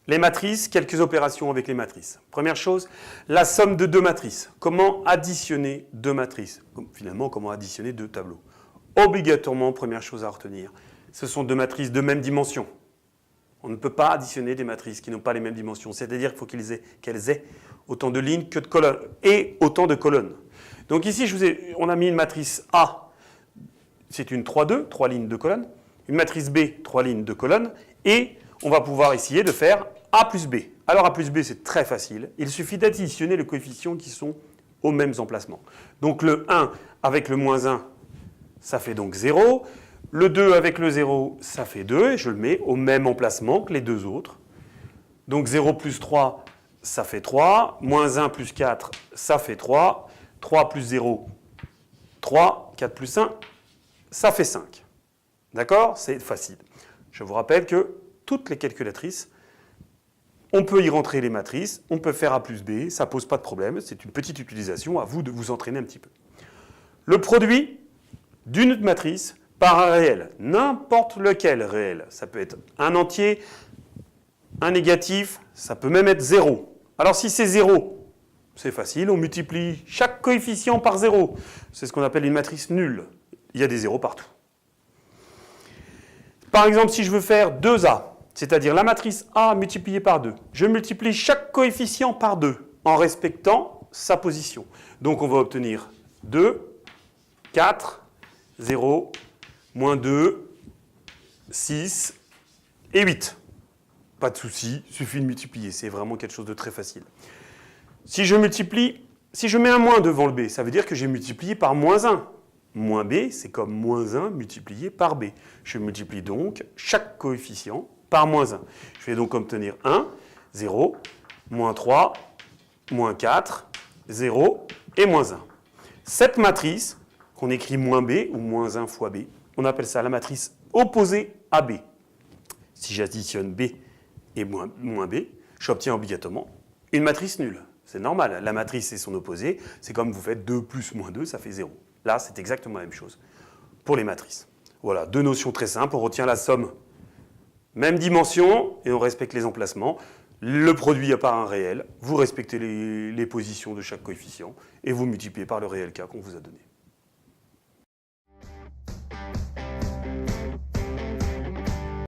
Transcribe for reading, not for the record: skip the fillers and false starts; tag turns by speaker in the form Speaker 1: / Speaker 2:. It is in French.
Speaker 1: Les matrices, quelques opérations avec les matrices. Première chose, la somme de deux matrices. Comment additionner deux matrices? Finalement, comment additionner deux tableaux? Obligatoirement, première chose à retenir, ce sont deux matrices de même dimension. On ne peut pas additionner des matrices qui n'ont pas les mêmes dimensions. C'est-à-dire qu'il faut qu'elles aient autant de lignes que de colonnes et autant de colonnes. Donc ici, on a mis une matrice A, c'est une 3-2, 3 lignes de colonnes. Une matrice B, 3 lignes de colonnes. Et on va pouvoir essayer de faire A plus B. Alors A plus B, c'est très facile. Il suffit d'additionner les coefficients qui sont aux mêmes emplacements. Donc le 1 avec le moins 1, ça fait donc 0. Le 2 avec le 0, ça fait 2. Et je le mets au même emplacement que les deux autres. Donc 0 plus 3, ça fait 3. Moins 1 plus 4, ça fait 3. 3 plus 0, 3. 4 plus 1, ça fait 5. D'accord? C'est facile. Je vous rappelle que toutes les calculatrices, on peut y rentrer les matrices, on peut faire A plus B, ça ne pose pas de problème, c'est une petite utilisation, à vous de vous entraîner un petit peu. Le produit d'une matrice par un réel, n'importe lequel réel, ça peut être un entier, un négatif, ça peut même être 0. Alors si c'est 0, c'est facile, on multiplie chaque coefficient par 0. C'est ce qu'on appelle une matrice nulle. Il y a des zéros partout. Par exemple, si je veux faire 2A, c'est-à-dire la matrice A multipliée par 2, je multiplie chaque coefficient par 2 en respectant sa position. Donc on va obtenir 2, 4, 0, moins 2, 6 et 8. Pas de souci, il suffit de multiplier, c'est vraiment quelque chose de très facile. Si je mets un moins devant le B, ça veut dire que j'ai multiplié par moins 1. Moins B, c'est comme moins 1 multiplié par B. Je multiplie donc chaque coefficient par moins 1. Je vais donc obtenir 1, 0, moins 3, moins 4, 0 et moins 1. Cette matrice, qu'on écrit moins B ou moins 1 fois B, on appelle ça la matrice opposée à B. Si j'additionne B et moins B, j'obtiens obligatoirement une matrice nulle. C'est normal, la matrice et son opposé, c'est comme vous faites 2 plus moins 2, ça fait 0. Là, c'est exactement la même chose pour les matrices. Voilà, deux notions très simples. On retient la somme, même dimension, et on respecte les emplacements. Le produit par un réel, vous respectez les positions de chaque coefficient, et vous multipliez par le réel cas qu'on vous a donné.